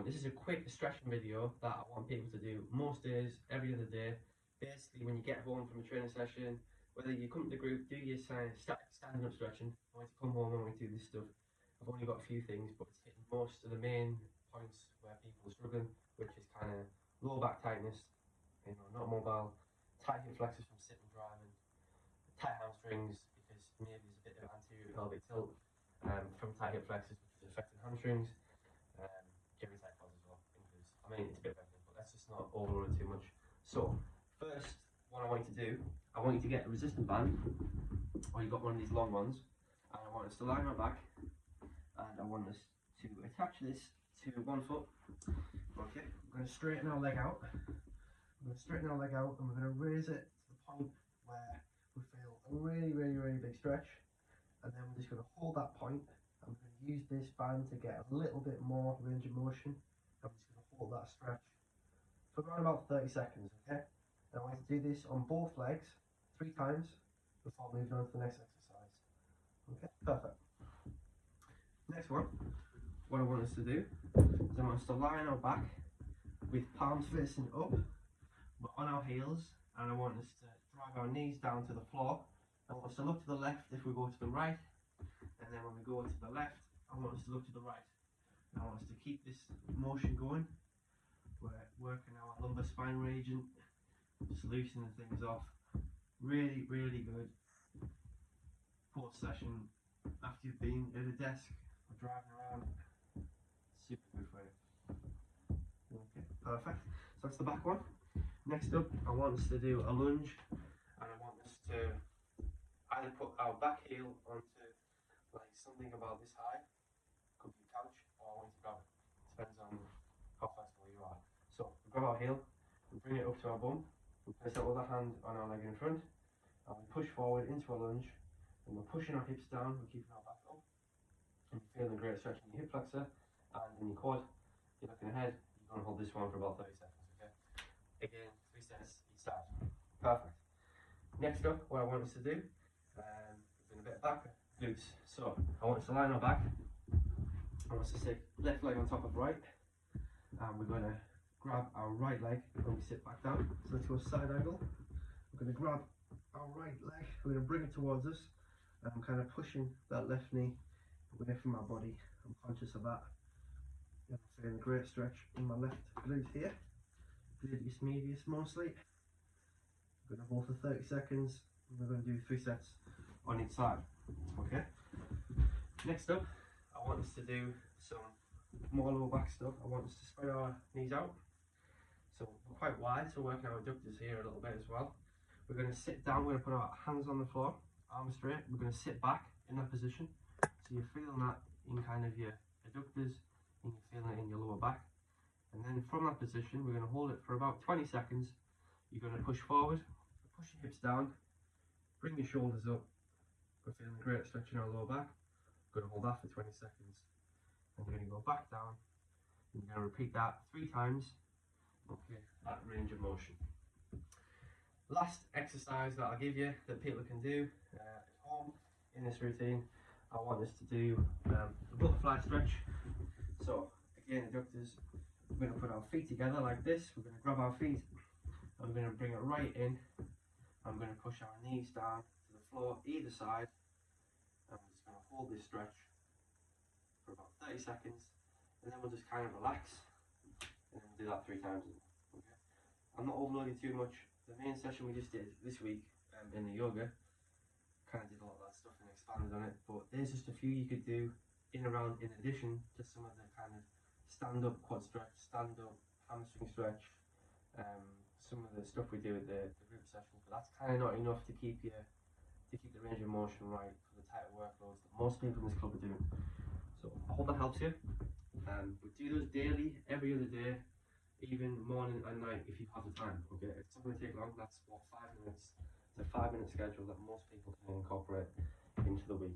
this is a quick stretching video that I want people to do most days, every other day. Basically, when you get home from a training session, whether you come to the group, do your standing up stretching, I want to come home and we do this stuff. I've only got a few things, but it's hitting most of the main points where people are struggling, which is kind of low back tightness, not mobile, tight hip flexors from sitting driving, tight hamstrings because maybe there's a bit of anterior pelvic tilt from tight hip flexors, which is affecting hamstrings. Giving tight quads as well, because I mean it's a bit of everything, but let's just not overload it too much. So first, what I want you to do, I want you to get a resistant band, or you've got one of these long ones, and I want us to lie on our back, and I want us to attach this to one foot. Okay, I'm going to straighten our leg out. I'm going to straighten our leg out, and we're going to raise it to the point where we feel a really big stretch, and then we're just going to hold that point. I'm going to use this band to get a little bit more range of motion. I'm just going to hold that stretch for around about 30 seconds, okay? And I want to do this on both legs 3 times before moving on to the next exercise. Okay, perfect. Next one, what I want us to do is I want us to lie on our back with palms facing up, but on our heels, and I want us to drive our knees down to the floor. I want us to look to the left if we go to the right, and then when we go to the left, I want us to look to the right. And I want us to keep this motion going. We're working our lumbar spine region, just loosening things off. Really good post session after you've been at a desk or driving around. Super good for you. Okay, perfect. So that's the back one. Next up, I want us to do a lunge, and I want us to either put our back heel onto like something about this high, could be a couch, or I want you to grab it. Depends on how flexible you are. So we grab our heel, we bring it up to our bum, we place our other hand on our leg in front, and we push forward into a lunge, and we're pushing our hips down, we're keeping our back up, and you're feeling a great stretch in your hip flexor and in your quad. You're looking ahead, you're going to hold this one for about 30 seconds, okay? Again, 3 sets each side. Perfect. Next up, what I want us to do, doing a bit of back glutes. So I want us to lie on our back. I want us to sit left leg on top of right, and we're going to grab our right leg when we sit back down. So let's go side angle. We're going to grab our right leg, we're going to bring it towards us, and I'm kind of pushing that left knee away from my body. I'm conscious of that. I'm feeling a great stretch in my left glute here, gluteus medius mostly. I'm going to hold for 30 seconds, and we're going to do 3 sets on each side. Okay. Next up, I want us to do some more lower back stuff. I want us to spread our knees out. So we're quite wide, so we're working our adductors here a little bit as well. We're going to sit down, we're going to put our hands on the floor, arms straight. We're going to sit back in that position. So you're feeling that in kind of your adductors, and you're feeling it in your lower back. And then from that position, we're going to hold it for about 20 seconds. You're going to push forward, push your hips down, bring your shoulders up. We're feeling a great stretch in our lower back. We're going to hold that for 20 seconds. And you're going to go back down. And you're going to repeat that 3 times. Okay, that range of motion. Last exercise that I'll give you that people can do at home in this routine, I want us to do a butterfly stretch. So again, adductors, we're going to put our feet together like this. We're going to grab our feet, and we're going to bring it right in. I'm going to push our knees down to the floor either side. I'm just going to hold this stretch for about 30 seconds, and then we'll just kind of relax, and then we'll do that 3 times. Okay. I'm not overloading too much. The main session we just did this week in the yoga kind of did a lot of that stuff and expanded on it, but there's just a few you could do in addition to some of the kind of stand-up quad stretch, stand-up hamstring stretch, some of the stuff we do at the group session, but that's kind of not enough to keep the range of motion right for the type of workloads that most people in this club are doing. So I hope that helps you. We do those daily, every other day, even morning and night if you have the time. Okay, if it's not going to take long, that's what, 5 minutes. It's a 5-minute schedule that most people can incorporate into the week.